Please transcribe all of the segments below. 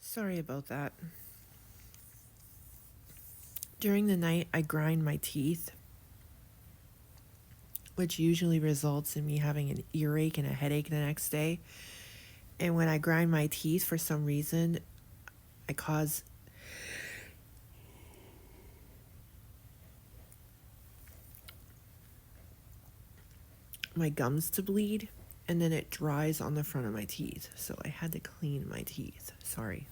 Sorry about that. During the night, I grind my teeth, which usually results in me having an earache and a headache the next day. And when I grind my teeth, for some reason, I cause my gums to bleed, and then it dries on the front of my teeth. So I had to clean my teeth. Sorry.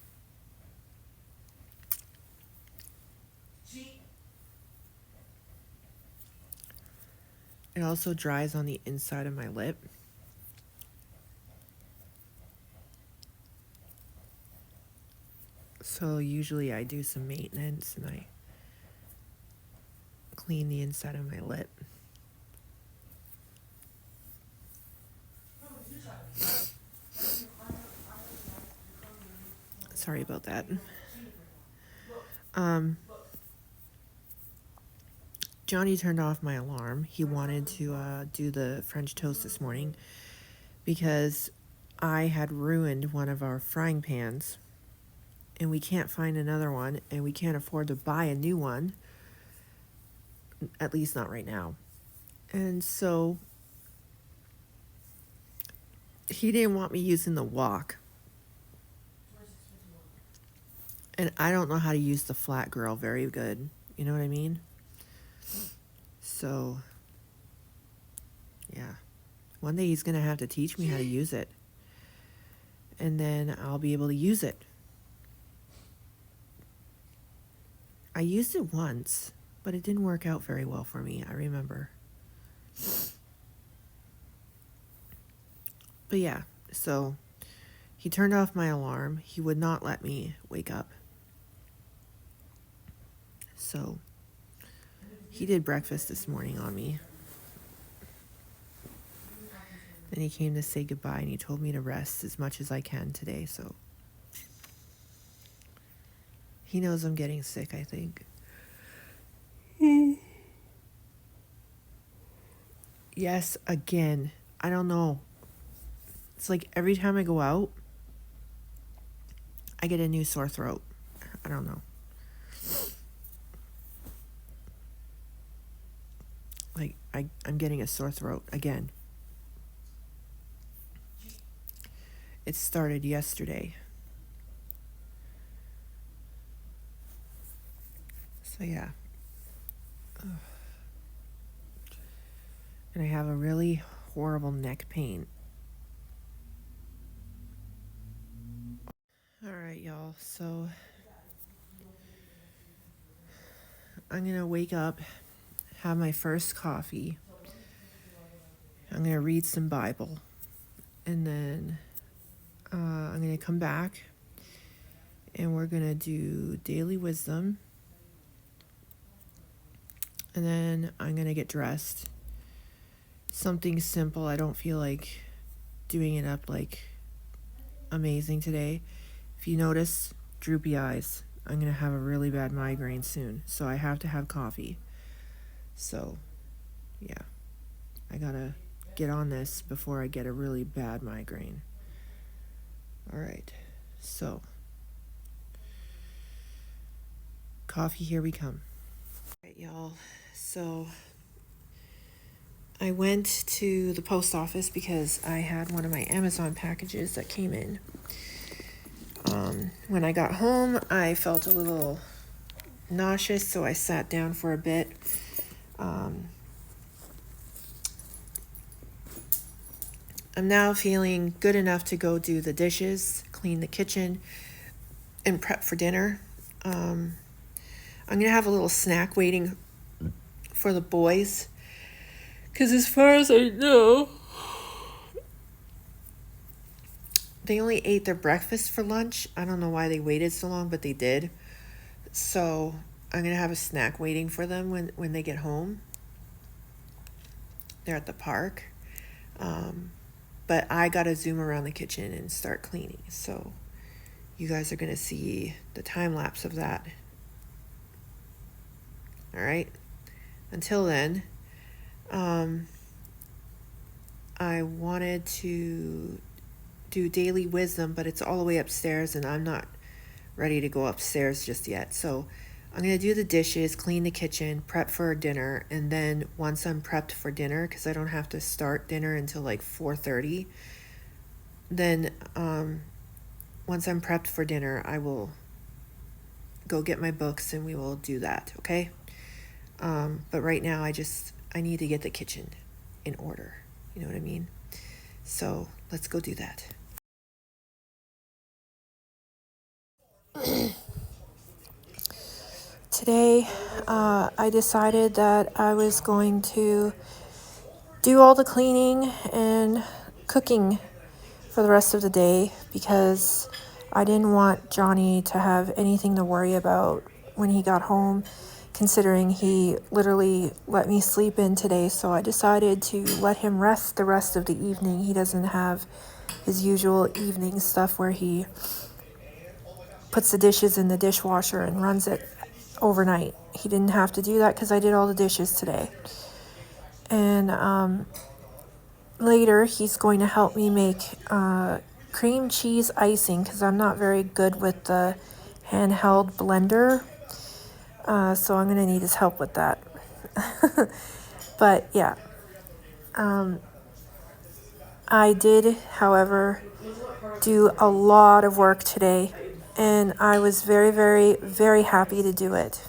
It also dries on the inside of my lip. So usually I do some maintenance and I clean the inside of my lip. Sorry about that. Johnny turned off my alarm. He wanted to do the French toast this morning because I had ruined one of our frying pans and we can't find another one and we can't afford to buy a new one, at least not right now. And so he didn't want me using the wok. And I don't know how to use the flat grill very good. You know what I mean? So, yeah. One day he's going to have to teach me how to use it. And then I'll be able to use it. I used it once, but it didn't work out very well for me, I remember. But yeah, so he turned off my alarm. He would not let me wake up. So he did breakfast this morning on me. Then he came to say goodbye and he told me to rest as much as I can today. So he knows I'm getting sick, I think. Yes, again. I don't know. It's like every time I go out, I get a new sore throat. I don't know. Like, I'm getting a sore throat again. It started yesterday. So yeah. Ugh. And I have a really horrible neck pain. Alright, y'all. So I'm going to wake up, have my first coffee. I'm going to read some Bible. And then I'm going to come back and we're going to do daily wisdom. And then I'm going to get dressed. Something simple. I don't feel like doing it up like amazing today. If you notice, droopy eyes. I'm going to have a really bad migraine soon. So I have to have coffee. So, yeah. I got to get on this before I get a really bad migraine. All right. So, coffee, here we come. All right, y'all. So, I went to the post office because I had one of my Amazon packages that came in. When I got home, I felt a little nauseous, so I sat down for a bit. I'm now feeling good enough to go do the dishes, clean the kitchen, and prep for dinner. I'm going to have a little snack waiting for the boys. Because as far as I know, they only ate their breakfast for lunch. I don't know why they waited so long, but they did. So I'm going to have a snack waiting for them when they get home. They're at the park. But I got to zoom around the kitchen and start cleaning. So you guys are going to see the time lapse of that. All right. Until then, I wanted to do daily wisdom, but it's all the way upstairs and I'm not ready to go upstairs just yet. So I'm going to do the dishes, clean the kitchen, prep for dinner, and then once I'm prepped for dinner, because I don't have to start dinner until like 4:30, then once I'm prepped for dinner, I will go get my books and we will do that, okay? But right now I need to get the kitchen in order. You know what I mean? So let's go do that. Today, I decided that I was going to do all the cleaning and cooking for the rest of the day because I didn't want Johnny to have anything to worry about when he got home, considering he literally let me sleep in today. So I decided to let him rest the rest of the evening. He doesn't have his usual evening stuff where he puts the dishes in the dishwasher and runs it overnight. He didn't have to do that because I did all the dishes today. And later he's going to help me make cream cheese icing because I'm not very good with the handheld blender. So I'm going to need his help with that. But yeah. I did, however, do a lot of work today. And I was very, very, very happy to do it.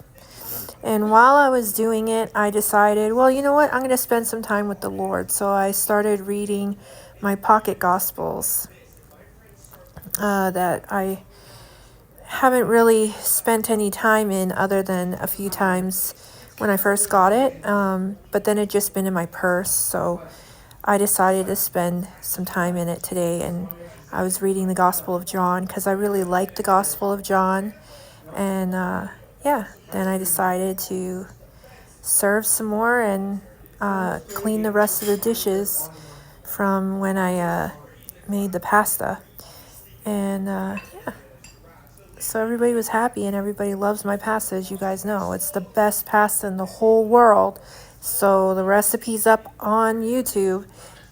And while I was doing it, I decided, well, you know what? I'm going to spend some time with the Lord. So I started reading my pocket gospels that I haven't really spent any time in other than a few times when I first got it. But then it just been in my purse. So I decided to spend some time in it today, and I was reading the Gospel of John because I really like the Gospel of John. And yeah, then I decided to serve some more and clean the rest of the dishes from when I made the pasta. And yeah, so everybody was happy and everybody loves my pasta, as you guys know. It's the best pasta in the whole world. So the recipe's up on YouTube.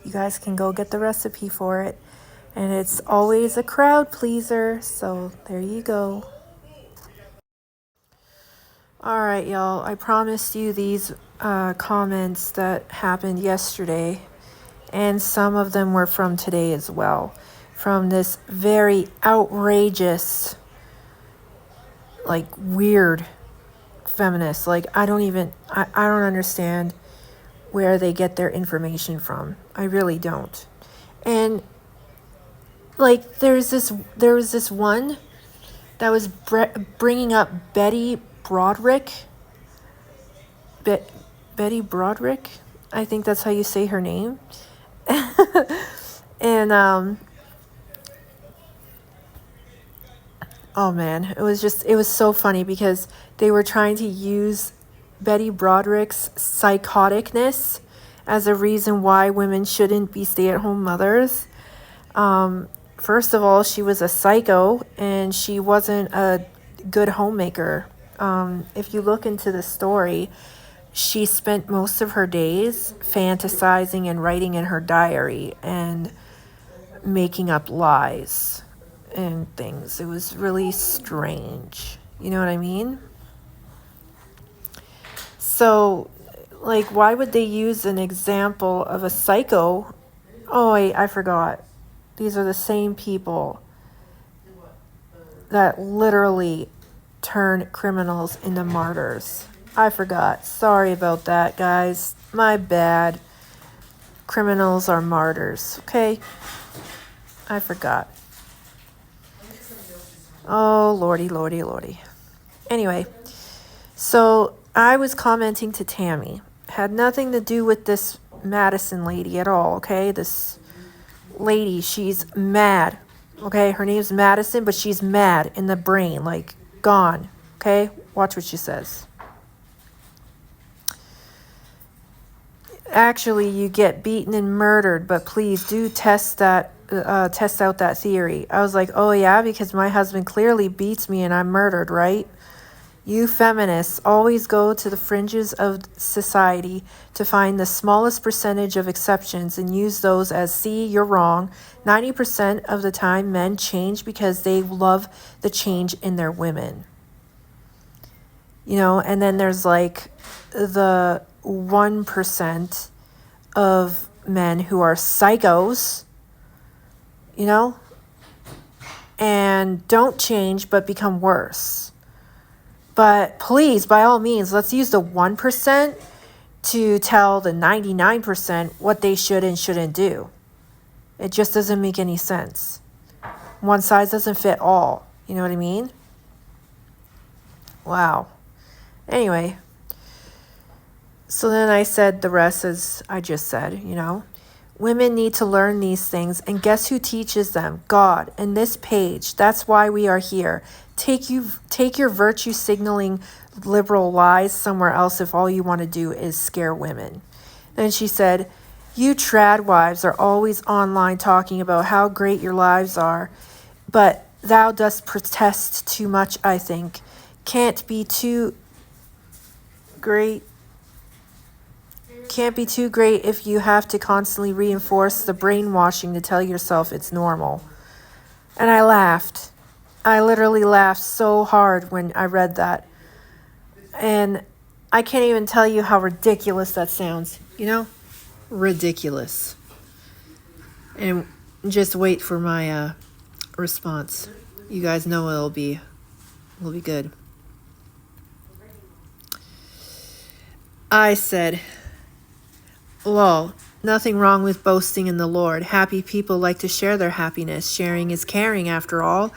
You guys can go get the recipe for it. And it's always a crowd pleaser. So there you go. All right, y'all. I promised you these comments that happened yesterday. And some of them were from today as well. From this very outrageous, like, weird feminist. Like, I don't understand where they get their information from. I really don't. And like, there was this one that was bringing up Betty Broderick. Betty Broderick, I think that's how you say her name. And oh man, it was so funny because they were trying to use Betty Broderick's psychoticness as a reason why women shouldn't be stay-at-home mothers. First of all, she was a psycho and she wasn't a good homemaker. If you look into the story, she spent most of her days fantasizing and writing in her diary and making up lies and things. It was really strange. You know what I mean? So, like, why would they use an example of a psycho? Oh, wait, I forgot. These are the same people that literally turn criminals into martyrs. I forgot. Sorry about that, guys. My bad. Criminals are martyrs. Okay? I forgot. Oh, lordy, lordy, lordy. Anyway, so I was commenting to Tammy. Had nothing to do with this Madison lady at all, okay? This lady, she's mad, okay? Her name's Madison, but she's mad in the brain, like gone, okay? Watch what she says. Actually, you get beaten and murdered, but please do test out that theory. I was like, oh yeah, because my husband clearly beats me and I'm murdered, right? You feminists always go to the fringes of society to find the smallest percentage of exceptions and use those as, see, you're wrong. 90% of the time, men change because they love the change in their women. You know, and then there's like the 1% of men who are psychos, you know, and don't change but become worse. But please, by all means, let's use the 1% to tell the 99% what they should and shouldn't do. It just doesn't make any sense. One size doesn't fit all. You know what I mean? Wow. Anyway, so then I said the rest as I just said, you know. Women need to learn these things, and guess who teaches them? God. And this page, that's why we are here. Take your virtue signaling liberal lies somewhere else if all you want to do is scare women. Then she said, you trad wives are always online talking about how great your lives are, but thou dost protest too much, I think. Can't be too great if you have to constantly reinforce the brainwashing to tell yourself it's normal. And I laughed. I literally laughed so hard when I read that. And I can't even tell you how ridiculous that sounds, you know? Ridiculous. And just wait for my response. You guys know it'll be good. I said, lol, nothing wrong with boasting in the Lord. Happy people like to share their happiness. Sharing is caring, after all.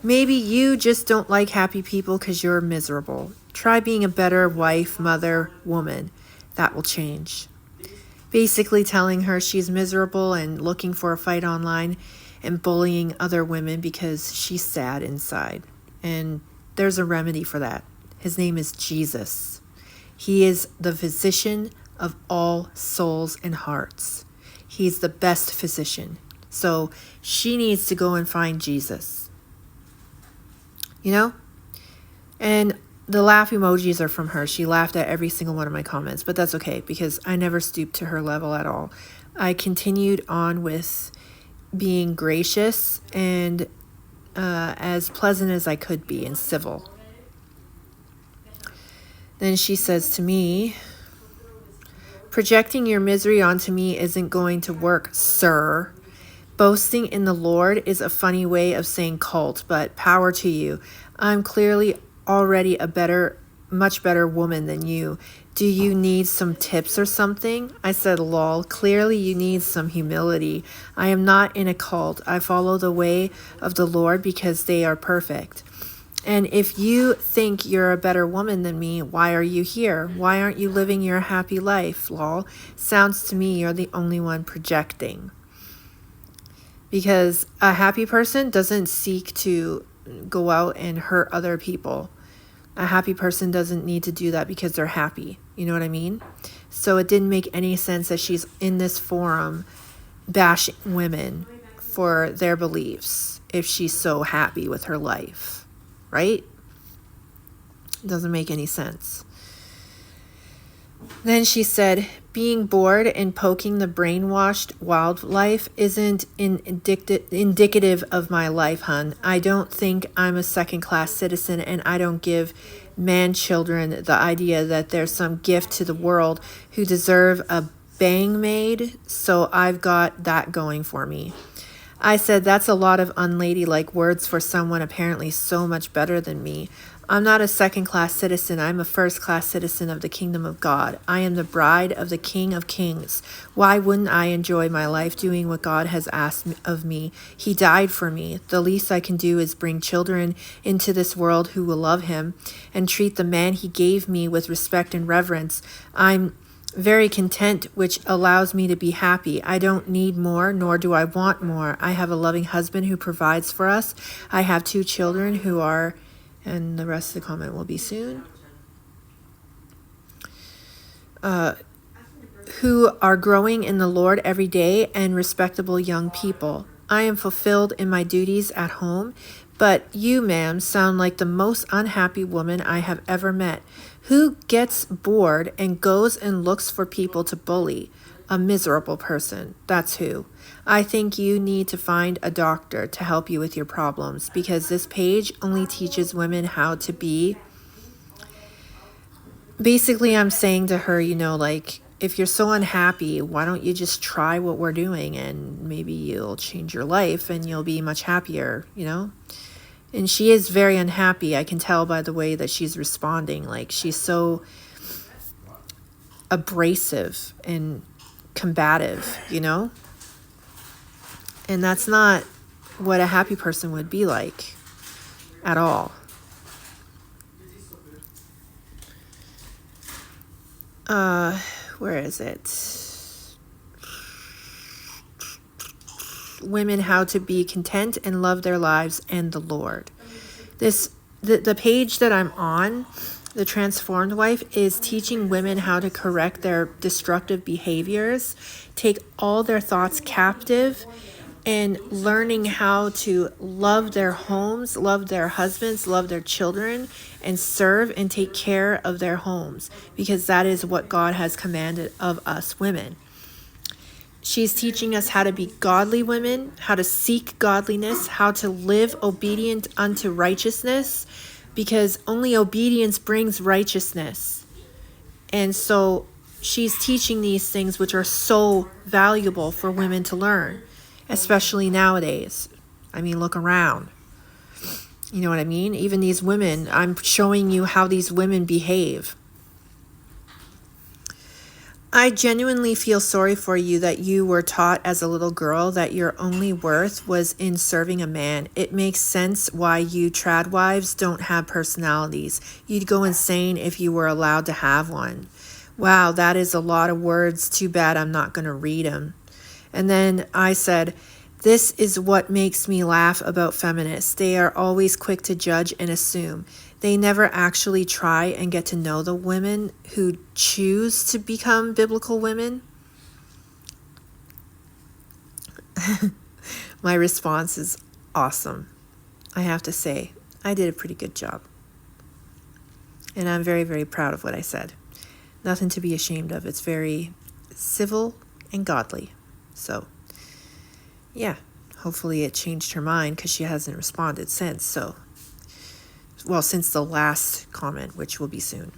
Maybe you just don't like happy people because you're miserable. Try being a better wife, mother, woman. That will change. basically telling her she's miserable and looking for a fight online and bullying other women because she's sad inside. And there's a remedy for that. His name is Jesus. He is the physician of all souls and hearts. He's the best physician. So she needs to go and find Jesus. You know? And the laugh emojis are from her. She laughed at every single one of my comments, but that's okay because I never stooped to her level at all. I continued on with being gracious and as pleasant as I could be and civil. Then she says to me, projecting your misery onto me isn't going to work, sir. Boasting in the Lord is a funny way of saying cult, but power to you. I'm clearly already a much better woman than you. Do you need some tips or something? I said, lol, clearly you need some humility. I am not in a cult. I follow the way of the Lord because they are perfect. And if you think you're a better woman than me, why are you here? Why aren't you living your happy life, lol? Sounds to me you're the only one projecting. Because a happy person doesn't seek to go out and hurt other people. A happy person doesn't need to do that because they're happy. You know what I mean? So it didn't make any sense that she's in this forum bashing women for their beliefs if she's so happy with her life. Right? Doesn't make any sense. Then she said, being bored and poking the brainwashed wildlife isn't indicative of my life, hun. I don't think I'm a second-class citizen, and I don't give man-children the idea that there's some gift to the world who deserve a bang maid, so I've got that going for me. I said, that's a lot of unladylike words for someone apparently so much better than me. I'm not a second-class citizen. I'm a first-class citizen of the kingdom of God. I am the bride of the King of Kings. Why wouldn't I enjoy my life doing what God has asked of me? He died for me. The least I can do is bring children into this world who will love him and treat the man he gave me with respect and reverence. I'm very content, which allows me to be happy. I don't need more, nor do I want more. I have a loving husband who provides for us. I have 2 children who are, and the rest of the comment will be soon, who are growing in the Lord every day and respectable young people. I am fulfilled in my duties at home, but you, ma'am, sound like the most unhappy woman I have ever met. Who gets bored and goes and looks for people to bully? A miserable person. That's who. I think you need to find a doctor to help you with your problems because this page only teaches women how to be. Basically, I'm saying to her, you know, like, if you're so unhappy, why don't you just try what we're doing and maybe you'll change your life and you'll be much happier, you know? And she is very unhappy. I can tell by the way that she's responding. Like, she's so abrasive and combative, you know? And that's not what a happy person would be like at all. Where is it? Women how to be content and love their lives and the Lord. The page that I'm on, the Transformed Wife, is teaching women how to correct their destructive behaviors, take all their thoughts captive, and learning how to love their homes, love their husbands, love their children, and serve and take care of their homes, because that is what God has commanded of us women. She's teaching us how to be godly women, how to seek godliness, how to live obedient unto righteousness, because only obedience brings righteousness. And so she's teaching these things which are so valuable for women to learn, especially nowadays. I mean, look around. You know what I mean? Even these women, I'm showing you how these women behave. I genuinely feel sorry for you that you were taught as a little girl that your only worth was in serving a man. It makes sense why you trad wives don't have personalities. You'd go insane if you were allowed to have one. Wow, that is a lot of words. Too bad I'm not going to read them. And then I said, this is what makes me laugh about feminists. They are always quick to judge and assume. They never actually try and get to know the women who choose to become biblical women. My response is awesome. I have to say, I did a pretty good job. And I'm very, very proud of what I said. Nothing to be ashamed of. It's very civil and godly. So, yeah, hopefully it changed her mind because she hasn't responded since. Since the last comment, which will be soon.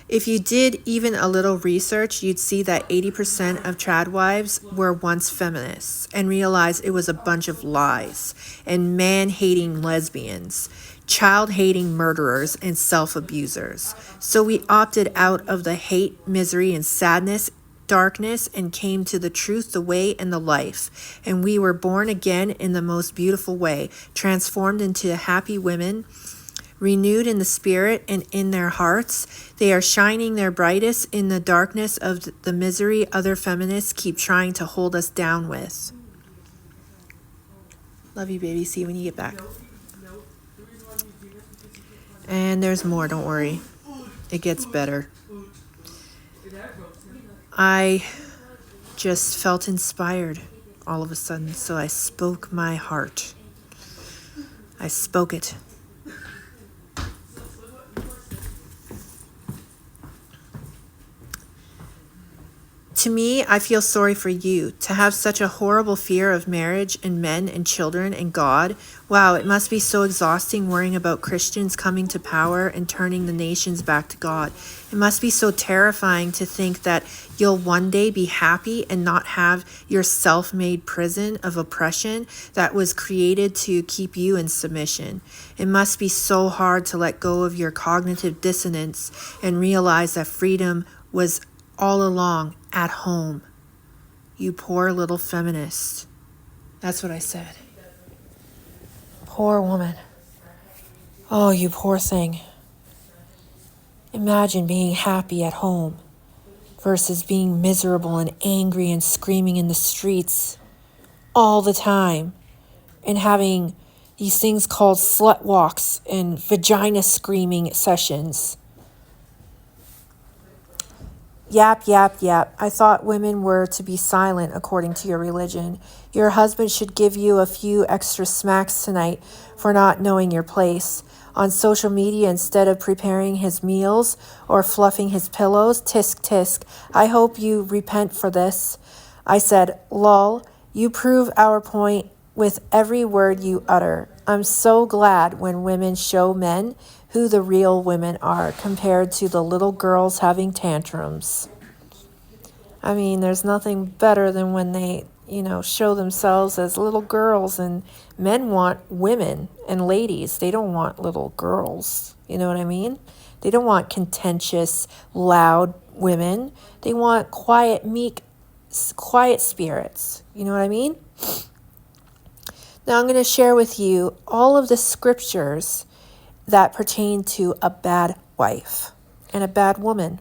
If you did even a little research, you'd see that 80% of tradwives were once feminists and realize it was a bunch of lies and man-hating lesbians, child-hating murderers, and self-abusers. So we opted out of the hate, misery, and sadness, darkness, and came to the truth, the way, and the life. And we were born again in the most beautiful way, transformed into happy women, renewed in the spirit and in their hearts. They are shining their brightest in the darkness of the misery other feminists keep trying to hold us down with. Love you, baby. See you when you get back. And there's more, don't worry. It gets better. I just felt inspired all of a sudden, so I spoke my heart. I spoke it. To me, I feel sorry for you to have such a horrible fear of marriage and men and children and God. Wow, it must be so exhausting worrying about Christians coming to power and turning the nations back to God. It must be so terrifying to think that you'll one day be happy and not have your self-made prison of oppression that was created to keep you in submission. It must be so hard to let go of your cognitive dissonance and realize that freedom was all along at home. You poor little feminist. That's what I said. Poor woman. Oh, you poor thing. Imagine being happy at home versus being miserable and angry and screaming in the streets all the time and having these things called slut walks and vagina screaming sessions. Yap, yap, yap. I thought women were to be silent according to your religion. Your husband should give you a few extra smacks tonight for not knowing your place. On social media, instead of preparing his meals or fluffing his pillows, tisk tisk. I hope you repent for this. I said, lol, you prove our point with every word you utter. I'm so glad when women show men who the real women are compared to the little girls having tantrums. I mean, there's nothing better than when they, show themselves as little girls, and men want women and ladies. They don't want little girls. You know what I mean? They don't want contentious, loud women. They want quiet, meek, quiet spirits. You know what I mean? Now I'm going to share with you all of the scriptures that pertain to a bad wife and a bad woman.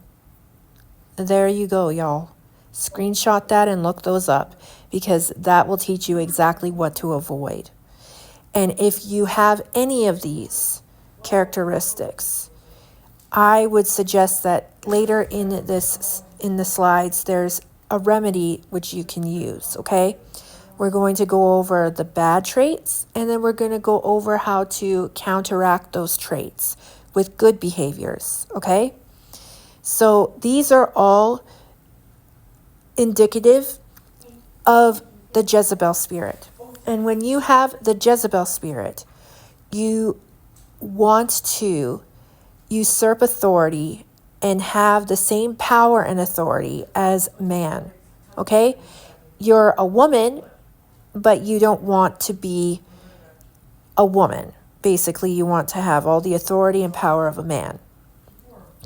There you go, y'all. Screenshot that and look those up, because that will teach you exactly what to avoid. And if you have any of these characteristics, I would suggest that later in the slides, there's a remedy which you can use, okay? We're going to go over the bad traits, and then we're going to go over how to counteract those traits with good behaviors, okay? So these are all indicative of the Jezebel spirit. And when you have the Jezebel spirit, you want to usurp authority and have the same power and authority as man, okay? You're a woman, but you don't want to be a woman. Basically, you want to have all the authority and power of a man.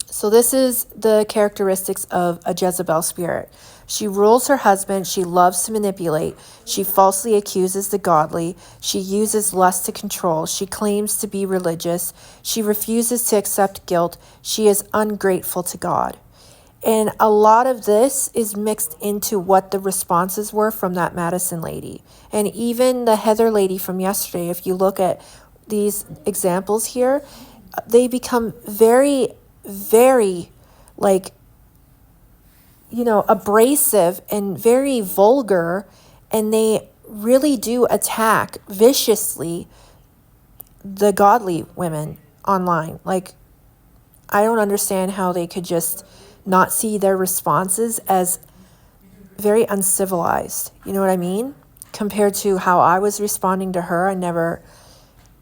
So this is the characteristics of a Jezebel spirit. She rules her husband. She loves to manipulate. She falsely accuses the godly. She uses lust to control. She claims to be religious. She refuses to accept guilt. She is ungrateful to God. And a lot of this is mixed into what the responses were from that Madison lady. And even the Heather lady from yesterday, if you look at these examples here, they become very, very like, abrasive and very vulgar. And they really do attack viciously the godly women online. Like, I don't understand how they could just not see their responses as very uncivilized. You know what I mean? Compared to how I was responding to her, I never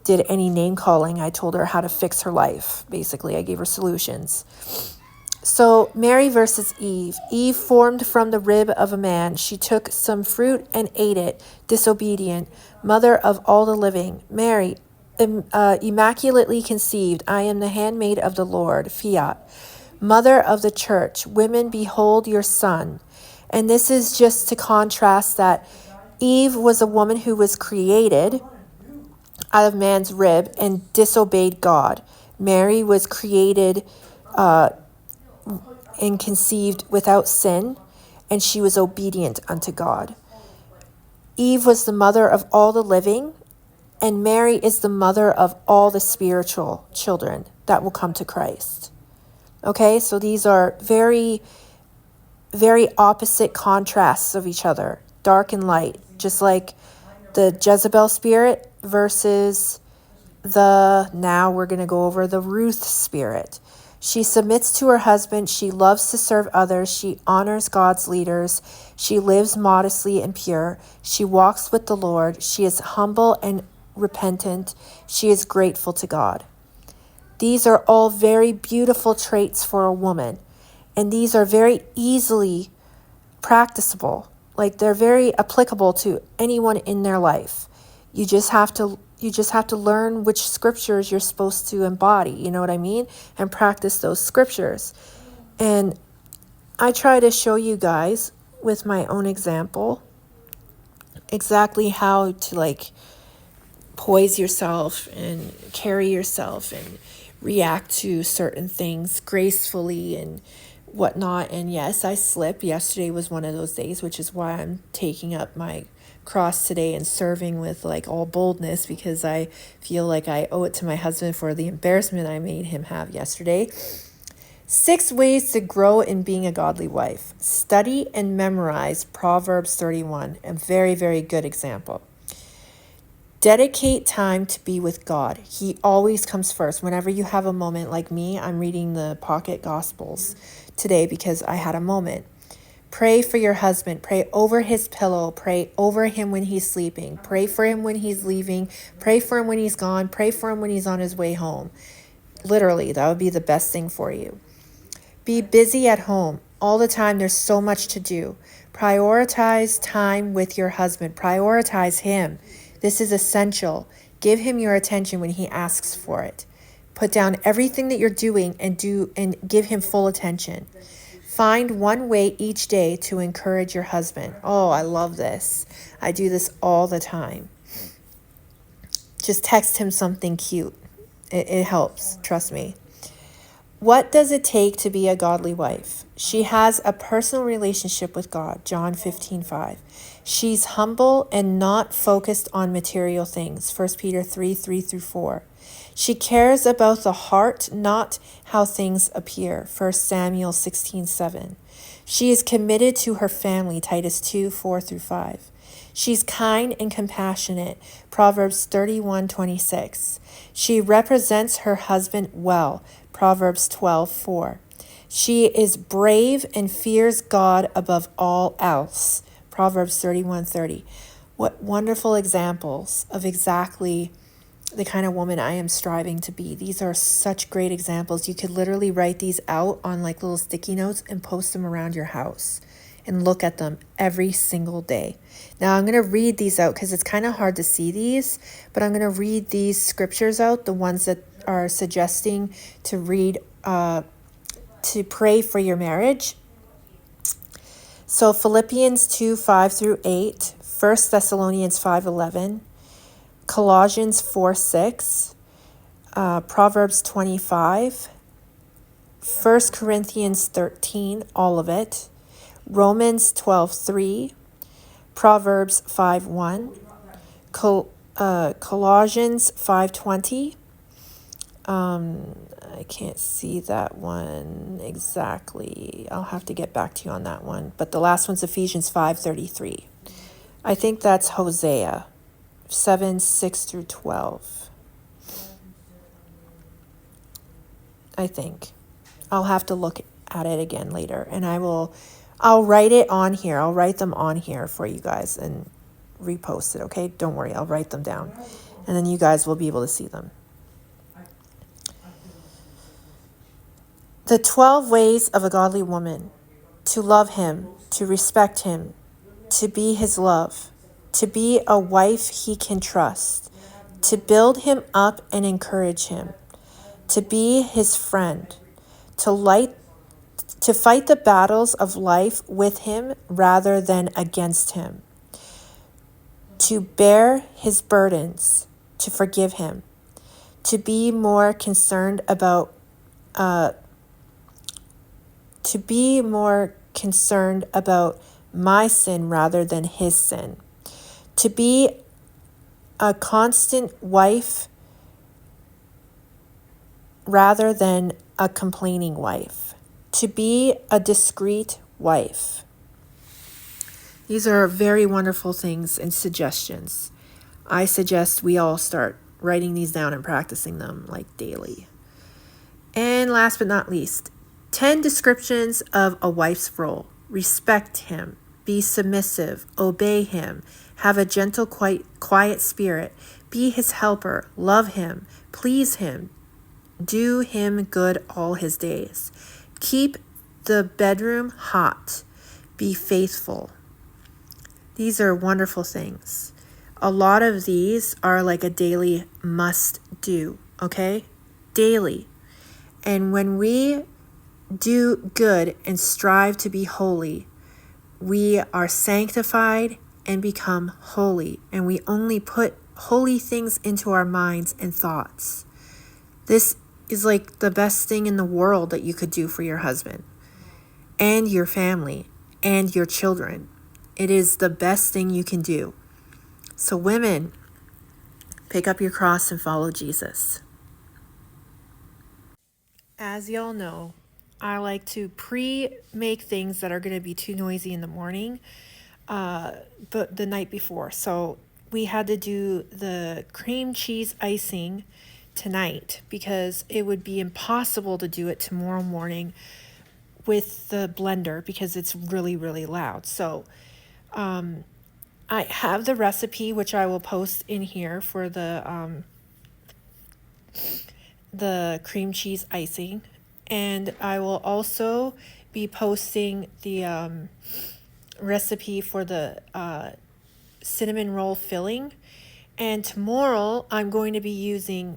did any name calling. I told her how to fix her life. Basically, I gave her solutions. So, Mary versus Eve. Eve formed from the rib of a man. She took some fruit and ate it, disobedient, mother of all the living. Mary, immaculately conceived, I am the handmaid of the Lord, fiat. Mother of the church, women, behold your son. And this is just to contrast that Eve was a woman who was created out of man's rib and disobeyed God. Mary was created and conceived without sin, and she was obedient unto God. Eve was the mother of all the living, and Mary is the mother of all the spiritual children that will come to Christ. Okay, so these are very, very opposite contrasts of each other, dark and light, just like the Jezebel spirit versus now we're going to go over the Ruth spirit. She submits to her husband. She loves to serve others. She honors God's leaders. She lives modestly and pure. She walks with the Lord. She is humble and repentant. She is grateful to God. These are all very beautiful traits for a woman, and these are very easily practicable. Like, they're very applicable to anyone in their life. You just have to learn which scriptures you're supposed to embody, you know what I mean? And practice those scriptures. And I try to show you guys with my own example exactly how to poise yourself and carry yourself and react to certain things gracefully and whatnot. And yes, I slip. Yesterday was one of those days, which is why I'm taking up my cross today and serving with all boldness, because I feel like I owe it to my husband for the embarrassment I made him have yesterday. 6 ways to grow in being a godly wife. Study and memorize Proverbs 31, a very, very good example. Dedicate time to be with God. He always comes first. Whenever you have a moment like me, I'm reading the Pocket Gospels today because I had a moment. Pray for your husband. Pray over his pillow. Pray over him when he's sleeping. Pray for him when he's leaving. Pray for him when he's gone. Pray for him when he's on his way home. Literally, that would be the best thing for you. Be busy at home. All the time, there's so much to do. Prioritize time with your husband. Prioritize him. This is essential. Give him your attention when he asks for it. Put down everything that you're doing and give him full attention. Find one way each day to encourage your husband. Oh, I love this. I do this all the time. Just text him something cute. It helps, trust me. What does it take to be a godly wife? She has a personal relationship with God, John 15:5. She's humble and not focused on material things, 1 Peter 3:3-4. She cares about the heart, not how things appear, 1 Samuel 16:7. She is committed to her family, Titus 2:4-5. She's kind and compassionate, Proverbs 31:26. She represents her husband well, Proverbs 12:4. She is brave and fears God above all else, Proverbs 31:30. What wonderful examples of exactly the kind of woman I am striving to be. These are such great examples. You could literally write these out on little sticky notes and post them around your house and look at them every single day. Now I'm going to read these out because it's kind of hard to see these, but I'm going to read these scriptures out, the ones that are suggesting to read to pray for your marriage. So Philippians 2:5-8, 1 Thessalonians 5:11, Colossians 4:6, Proverbs 25, 1 Corinthians 13, all of it, Romans 12:3, Proverbs 5:1, Colossians 5:20. I can't see that one exactly. I'll have to get back to you on that one. But the last one's Ephesians 5:33. I think that's Hosea 7:6-12. I think. I'll have to look at it again later, and I'll write it on here. I'll write them on here for you guys and repost it, okay? Don't worry, I'll write them down. And then you guys will be able to see them. The 12 ways of a godly woman: to love him, to respect him, to be his love, to be a wife he can trust, to build him up and encourage him, to be his friend, to fight the battles of life with him rather than against him, to bear his burdens, to forgive him, to be more concerned about my sin rather than his sin, to be a constant wife rather than a complaining wife, to be a discreet wife. These are very wonderful things and suggestions. I suggest we all start writing these down and practicing them like daily. And last but not least, 10 descriptions of a wife's role: respect him, be submissive, obey him, have a gentle, quiet spirit, be his helper, love him, please him, do him good all his days, keep the bedroom hot, be faithful. These are wonderful things. A lot of these are like a daily must do, okay? Daily. And when we do good and strive to be holy, we are sanctified and become holy, and we only put holy things into our minds and thoughts. This is like the best thing in the world that you could do for your husband and your family and your children. It is the best thing you can do. So women, pick up your cross and follow Jesus. As y'all know, I like to pre-make things that are going to be too noisy in the morning, but the night before. So we had to do the cream cheese icing tonight because it would be impossible to do it tomorrow morning with the blender because it's really, really loud. So I have the recipe, which I will post in here for the cream cheese icing. And I will also be posting the recipe for the cinnamon roll filling. And tomorrow I'm going to be using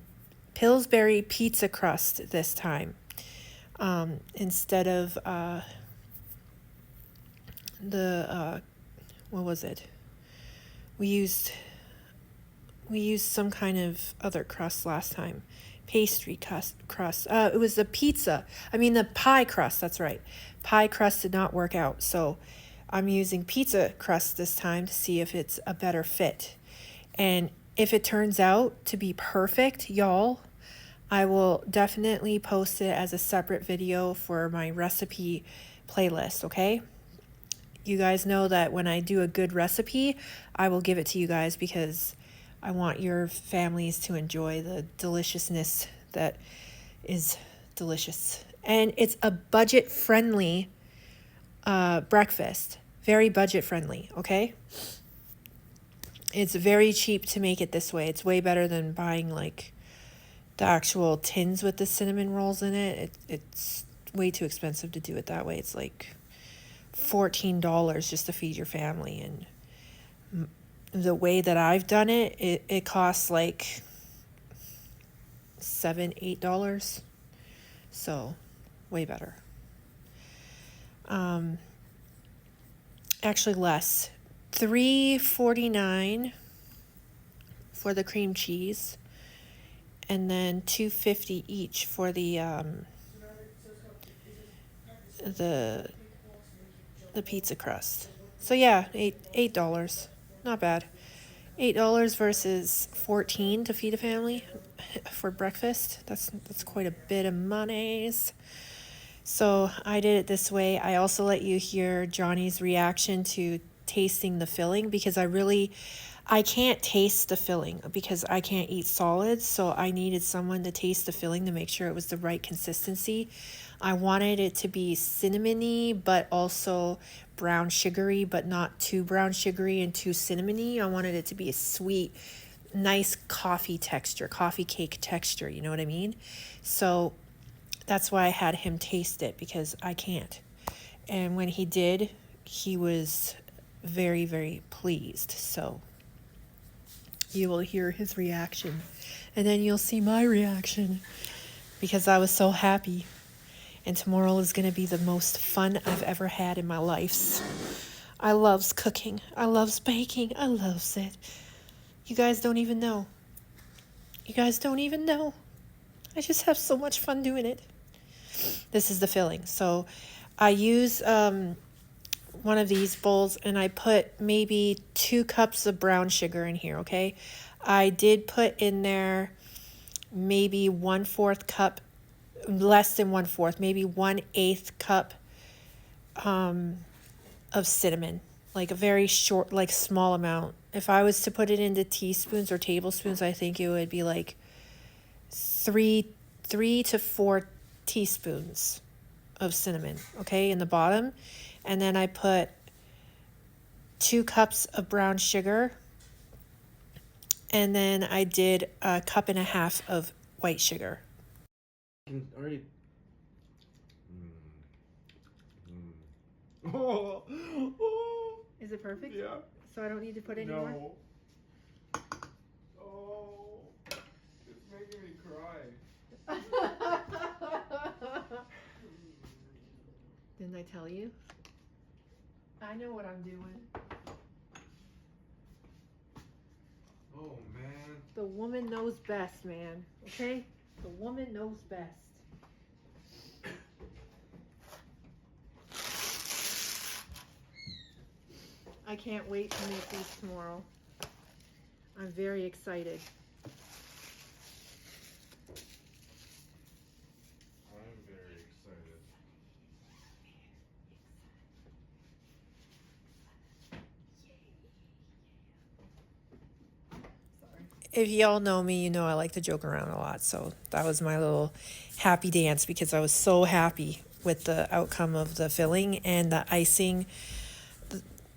Pillsbury pizza crust this time instead of what was it? We used some kind of other crust last time. Pastry crust. It was the pie crust, that's right. Pie crust did not work out, so I'm using pizza crust this time to see if it's a better fit. And if it turns out to be perfect, y'all, I will definitely post it as a separate video for my recipe playlist, okay? You guys know that when I do a good recipe, I will give it to you guys because I want your families to enjoy the deliciousness that is delicious. And it's a budget-friendly breakfast. Very budget-friendly, okay? It's very cheap to make it this way. It's way better than buying like the actual tins with the cinnamon rolls in it. It's way too expensive to do it that way. It's like $14 just to feed your family, and the way that I've done it costs like $7-8, so way better. Actually less. $3.49 for the cream cheese, and then $2.50 each for the pizza crust. So yeah, $8. Not bad. $8 versus 14 to feed a family for breakfast. That's quite a bit of monies. So I did it this way. I also let you hear Johnny's reaction to tasting the filling, because I can't taste the filling because I can't eat solids. So I needed someone to taste the filling to make sure it was the right consistency. I wanted it to be cinnamony, but also brown sugary, but not too brown sugary and too cinnamony. I wanted it to be a sweet, nice coffee texture, coffee cake texture. You know what I mean? So that's why I had him taste it, because I can't. And when he did, he was very, very pleased. So you will hear his reaction, and then you'll see my reaction, because I was so happy. And tomorrow is going to be the most fun I've ever had in my life. I loves cooking. I loves baking. I loves it. You guys don't even know. You guys don't even know. I just have so much fun doing it. This is the filling. So I use one of these bowls, and I put maybe 2 cups of brown sugar in here, okay? I did put in there maybe 1/4 cup, less than 1/4, maybe 1/8 cup of cinnamon, like a very short, like small amount. If I was to put it into teaspoons or tablespoons, I think it would be like 3 to 4 teaspoons of cinnamon, okay, in the bottom. And then I put 2 cups of brown sugar, and then I did 1.5 cups of white sugar. Already. Oh, oh. Is it perfect? Yeah. So I don't need to put any more? No. Oh, it's making me cry. Didn't I tell you? I know what I'm doing. Oh man. The woman knows best, man. Okay? The woman knows best. I can't wait to make these tomorrow. I'm very excited. I'm very excited. If y'all know me, you know I like to joke around a lot. So that was my little happy dance, because I was so happy with the outcome of the filling and the icing,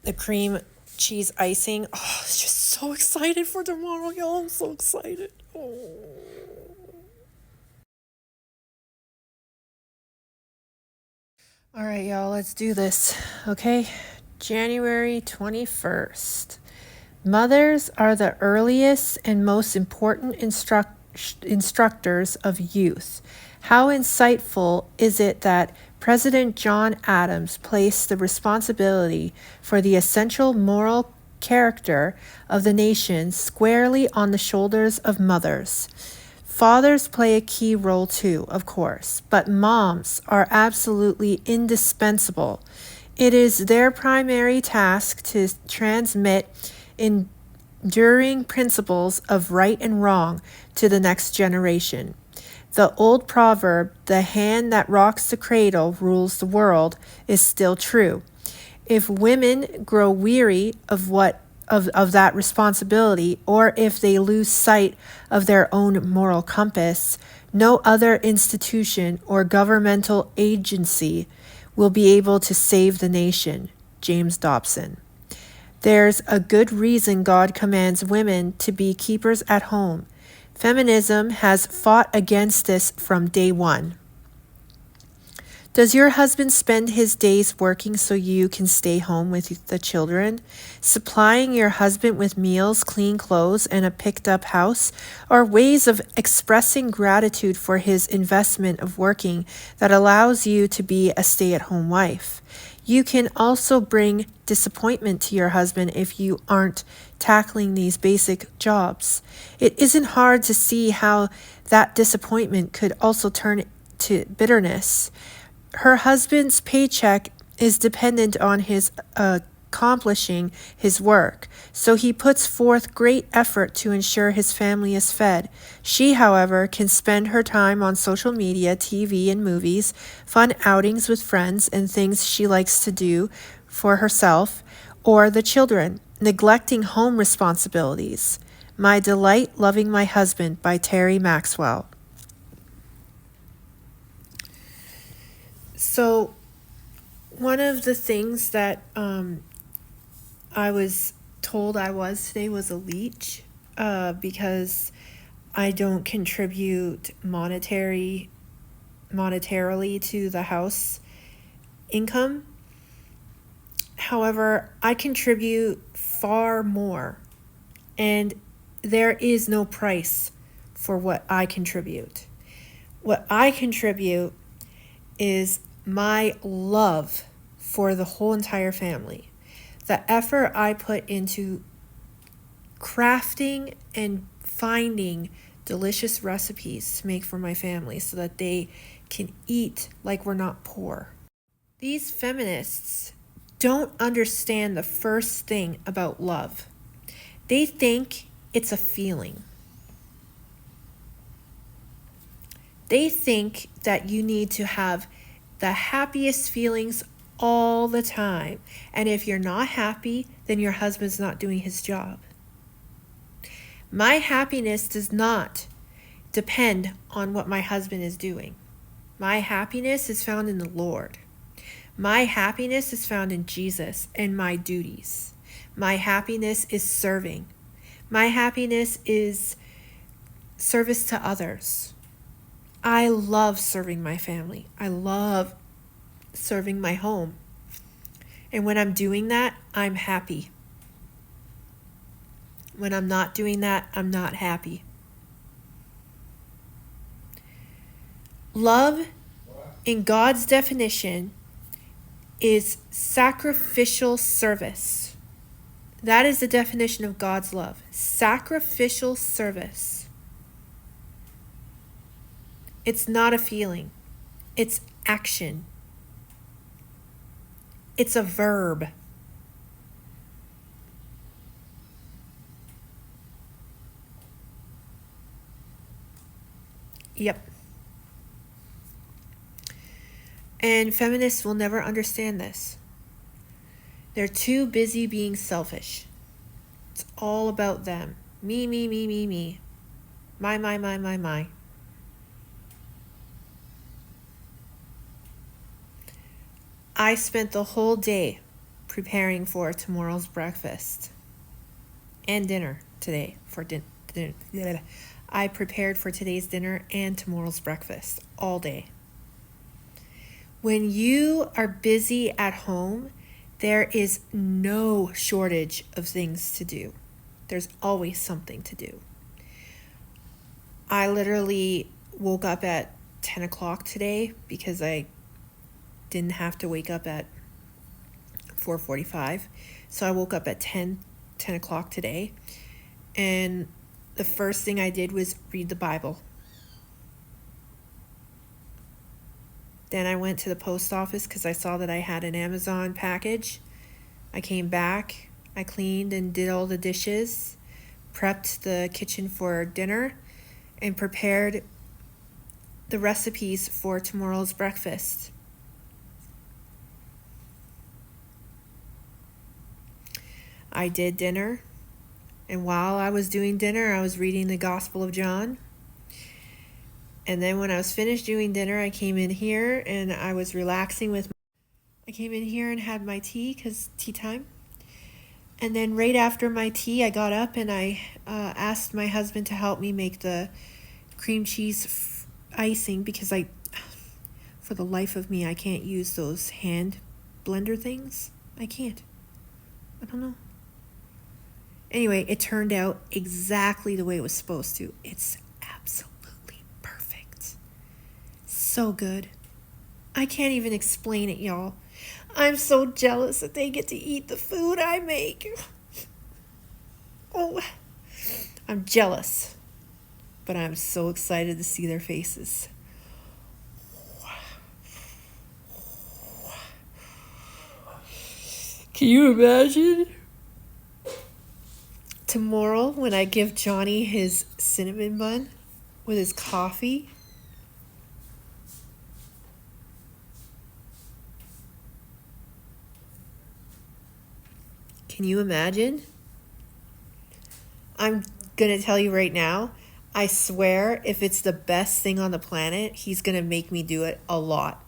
the cream cheese icing. Oh, I was just so excited for tomorrow, y'all. I'm so excited. Oh. All right, y'all, let's do this. Okay, January 21st. Mothers are the earliest and most important instructors of youth. How insightful is it that President John Adams placed the responsibility for the essential moral character of the nation squarely on the shoulders of mothers. Fathers play a key role too, of course, but moms are absolutely indispensable. It is their primary task to transmit enduring principles of right and wrong to the next generation. The old proverb, "the hand that rocks the cradle rules the world," is still true. If women grow weary of that responsibility, or if they lose sight of their own moral compass, no other institution or governmental agency will be able to save the nation. James Dobson. There's a good reason God commands women to be keepers at home. Feminism has fought against this from day one. Does your husband spend his days working so you can stay home with the children? Supplying your husband with meals, clean clothes, and a picked up house are ways of expressing gratitude for his investment of working that allows you to be a stay at home wife. You can also bring disappointment to your husband if you aren't tackling these basic jobs. It isn't hard to see how that disappointment could also turn to bitterness. Her husband's paycheck is dependent on his accomplishing his work, so he puts forth great effort to ensure his family is fed. She, however, can spend her time on social media, TV, and movies, fun outings with friends, and things she likes to do for herself or the children, neglecting home responsibilities. My Delight Loving My Husband by Terry Maxwell. So, one of the things that I was told I was today was a leech because I don't contribute monetarily to the house income. However, I contribute far more, and there is no price for what I contribute. What I contribute is my love for the whole entire family. The effort I put into crafting and finding delicious recipes to make for my family so that they can eat like we're not poor. These feminists don't understand the first thing about love. They think it's a feeling. They think that you need to have the happiest feelings all the time. And if you're not happy, then your husband's not doing his job. My happiness does not depend on what my husband is doing. My happiness is found in the Lord. My happiness is found in Jesus and my duties. My happiness is serving. My happiness is service to others. I love serving my family. I love serving my home. And when I'm doing that, I'm happy. When I'm not doing that, I'm not happy. Love, in God's definition, is sacrificial service. That is the definition of God's love. Sacrificial service. It's not a feeling. It's action. It's a verb. Yep. And feminists will never understand this. They're too busy being selfish. It's all about them. Me, me, me, me, me. My, my, my, my, my. I spent the whole day preparing for tomorrow's breakfast and dinner today for dinner. I prepared for today's dinner and tomorrow's breakfast all day. When you are busy at home, there is no shortage of things to do. There's always something to do. I literally woke up at 10 o'clock today because I didn't have to wake up at 4:45. So I woke up at 10 o'clock today. And the first thing I did was read the Bible. Then I went to the post office because I saw that I had an Amazon package. I came back, I cleaned and did all the dishes, prepped the kitchen for dinner, and prepared the recipes for tomorrow's breakfast. I did dinner, and while I was doing dinner, I was reading the Gospel of John. And then when I was finished doing dinner, I came in here and I was relaxing I came in here and had my tea because tea time. And then right after my tea, I got up and I asked my husband to help me make the cream cheese icing because For the life of me, I can't use those hand blender things. I can't. I don't know. Anyway, it turned out exactly the way it was supposed to. It's absolutely perfect. So good. I can't even explain it, y'all. I'm so jealous that they get to eat the food I make. Oh, I'm jealous. But I'm so excited to see their faces. Can you imagine? Tomorrow, when I give Johnny his cinnamon bun with his coffee. Can you imagine? I'm going to tell you right now, I swear if it's the best thing on the planet, he's going to make me do it a lot.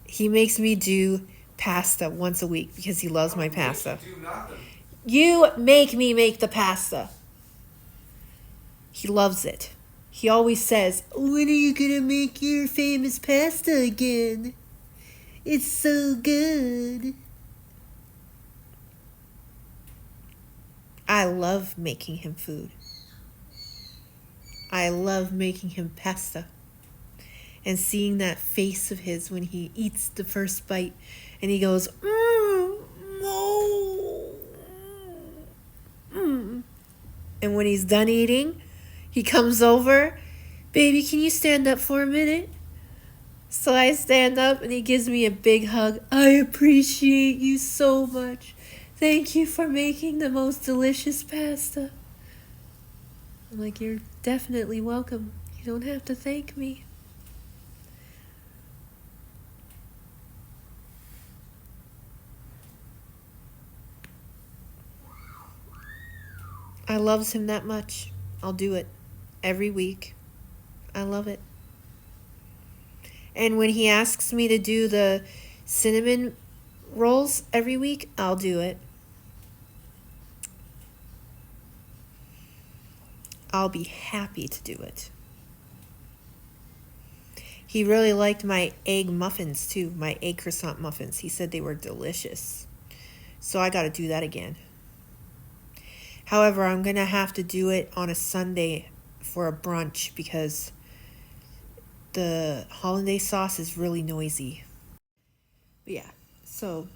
He makes me do pasta once a week because he loves my pasta. You make me make the pasta. He loves it. He always says, when are you going to make your famous pasta again? It's so good. I love making him food. I love making him pasta. And seeing that face of his when he eats the first bite and he goes, no. And when he's done eating, he comes over, baby, can you stand up for a minute? So I stand up and he gives me a big hug. I appreciate you so much. Thank you for making the most delicious pasta. I'm like, you're definitely welcome. You don't have to thank me. I loves him that much. I'll do it every week. I love it. And when he asks me to do the cinnamon rolls every week, I'll do it. I'll be happy to do it. He really liked my egg muffins too, my egg croissant muffins. He said they were delicious. So I got to do that again. However, I'm going to have to do it on a Sunday for a brunch because the hollandaise sauce is really noisy. But yeah, so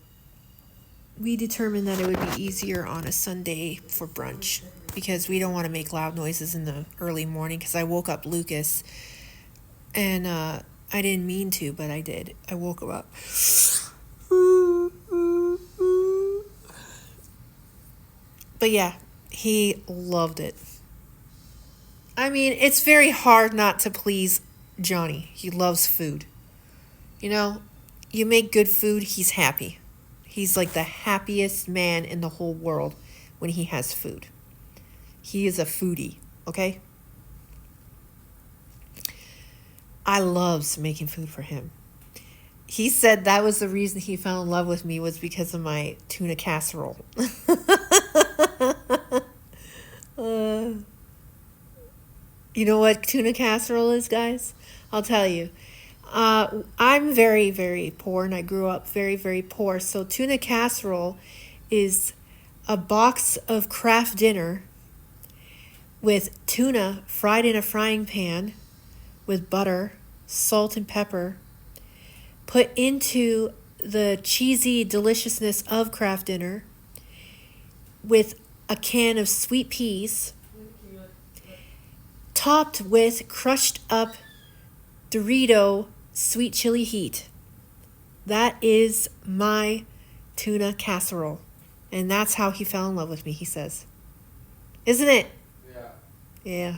we determined that it would be easier on a Sunday for brunch because we don't want to make loud noises in the early morning because I woke up Lucas and I didn't mean to, but I did. I woke him up. But yeah, he loved it. I mean, it's very hard not to please Johnny. He loves food. You know, you make good food, he's happy. He's like the happiest man in the whole world when he has food. He is a foodie, okay? I loves making food for him. He said that was the reason he fell in love with me was because of my tuna casserole. You know what tuna casserole is, guys? I'll tell you. I'm very, very poor, and I grew up very, very poor. So tuna casserole is a box of Kraft Dinner with tuna fried in a frying pan with butter, salt, and pepper, put into the cheesy deliciousness of Kraft Dinner with a can of sweet peas, topped with crushed up Dorito sweet chili heat. That is my tuna casserole. And that's how he fell in love with me, he says. Isn't it? Yeah. Yeah.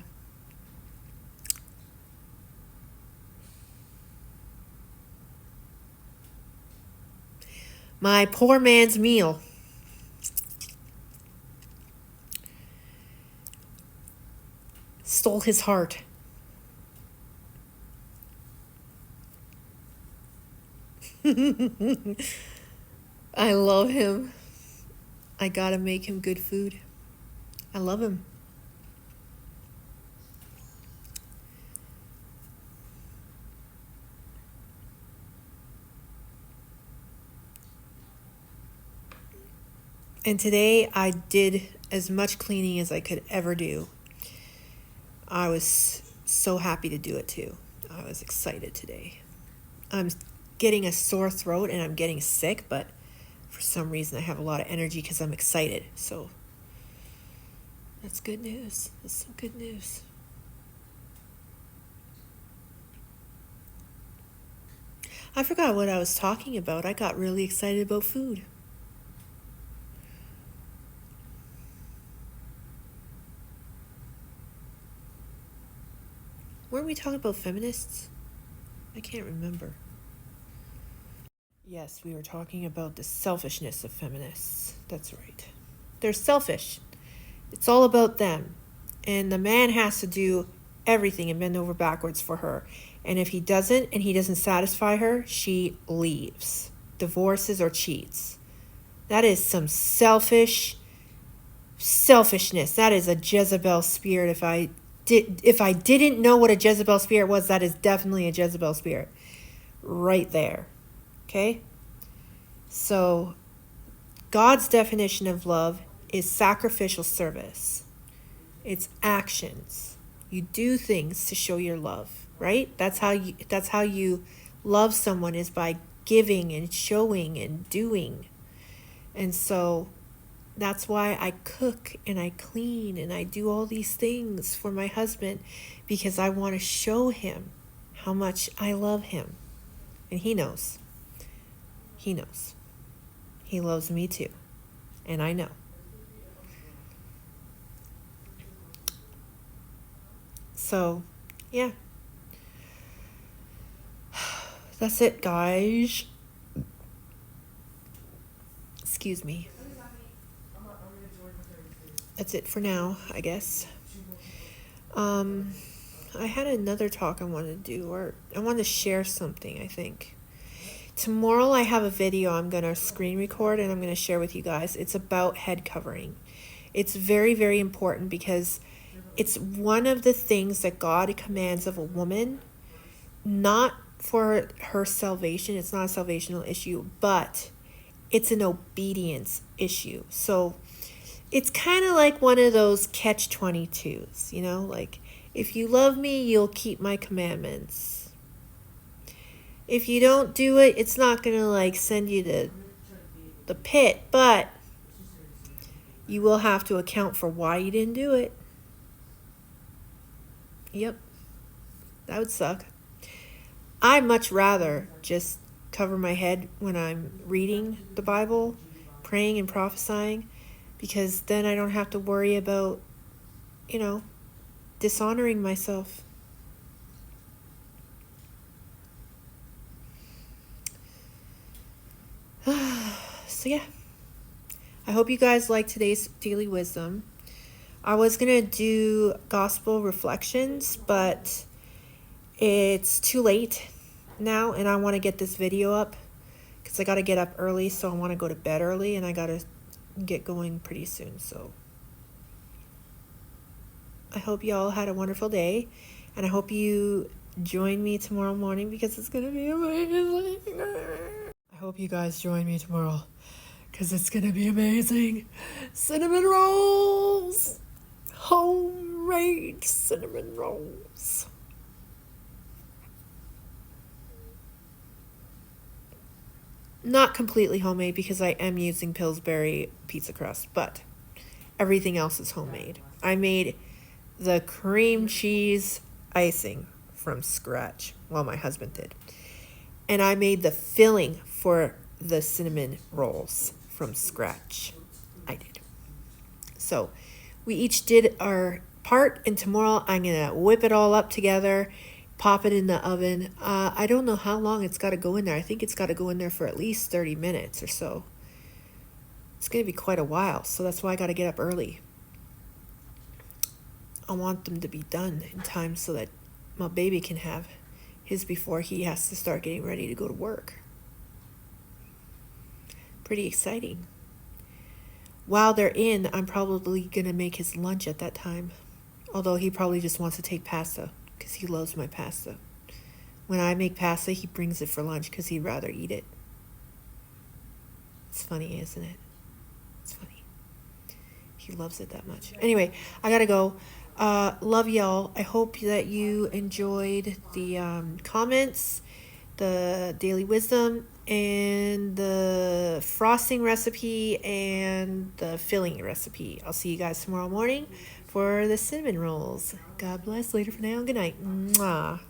My poor man's meal. Stole his heart. I love him. I gotta make him good food. I love him. And today I did as much cleaning as I could ever do. I was so happy to do it too. I was excited today. I'm getting a sore throat and I'm getting sick, but for some reason I have a lot of energy because I'm excited. So that's good news. That's some good news. I forgot what I was talking about. I got really excited about food. Weren't we talking about feminists? I can't remember. Yes, we were talking about the selfishness of feminists. That's right. They're selfish. It's all about them. And the man has to do everything and bend over backwards for her. And if he doesn't and he doesn't satisfy her, she leaves, divorces, or cheats. That is some selfishness. That is a Jezebel spirit. If I didn't know what a Jezebel spirit was, that is definitely a Jezebel spirit. Right there. Okay? So, God's definition of love is sacrificial service. It's actions. You do things to show your love, right? That's how you love someone, is by giving and showing and doing. And so that's why I cook and I clean and I do all these things for my husband, because I want to show him how much I love him. And he knows. He knows. He loves me too. And I know. So, yeah. That's it, guys. Excuse me. That's it for now, I guess. I had another talk I wanted to do, or I wanted to share something, I think. Tomorrow I have a video I'm going to screen record and I'm going to share with you guys. It's about head covering. It's very, very important because it's one of the things that God commands of a woman, not for her salvation. It's not a salvational issue, but it's an obedience issue. So it's kind of like one of those catch-22s, you know, like, if you love me, you'll keep my commandments. If you don't do it, it's not going to like send you to the pit, but you will have to account for why you didn't do it. Yep. That would suck. I'd much rather just cover my head when I'm reading the Bible, praying and prophesying, because then I don't have to worry about, dishonoring myself. So yeah, I hope you guys like today's daily wisdom. I was going to do gospel reflections, but it's too late now, and I want to get this video up because I got to get up early, so I want to go to bed early, and I got to get going pretty soon. So I hope you all had a wonderful day, and I hope you join me tomorrow morning because it's going to be amazing. I hope you guys join me tomorrow because it's going to be amazing. Cinnamon rolls! Homemade cinnamon rolls. Not completely homemade because I am using Pillsbury pizza crust, but everything else is homemade. I made the cream cheese icing from scratch. Well, my husband did. And I made the filling for the cinnamon rolls from scratch. I did. So we each did our part, and tomorrow I'm going to whip it all up together, pop it in the oven. I don't know how long it's got to go in there. I think it's got to go in there for at least 30 minutes or so. It's going to be quite a while, so that's why I got to get up early. I want them to be done in time so that my baby can have his before he has to start getting ready to go to work. Pretty exciting. While they're in, I'm probably going to make his lunch at that time. Although he probably just wants to take pasta because he loves my pasta. When I make pasta, he brings it for lunch because he'd rather eat it. It's funny, isn't it? It's funny. he loves it that much. Anyway, I gotta go. Love y'all. I hope that you enjoyed the comments, the daily wisdom, and the frosting recipe and the filling recipe. I'll see you guys tomorrow morning for the cinnamon rolls. God bless. Later for now. Good night. Mwah.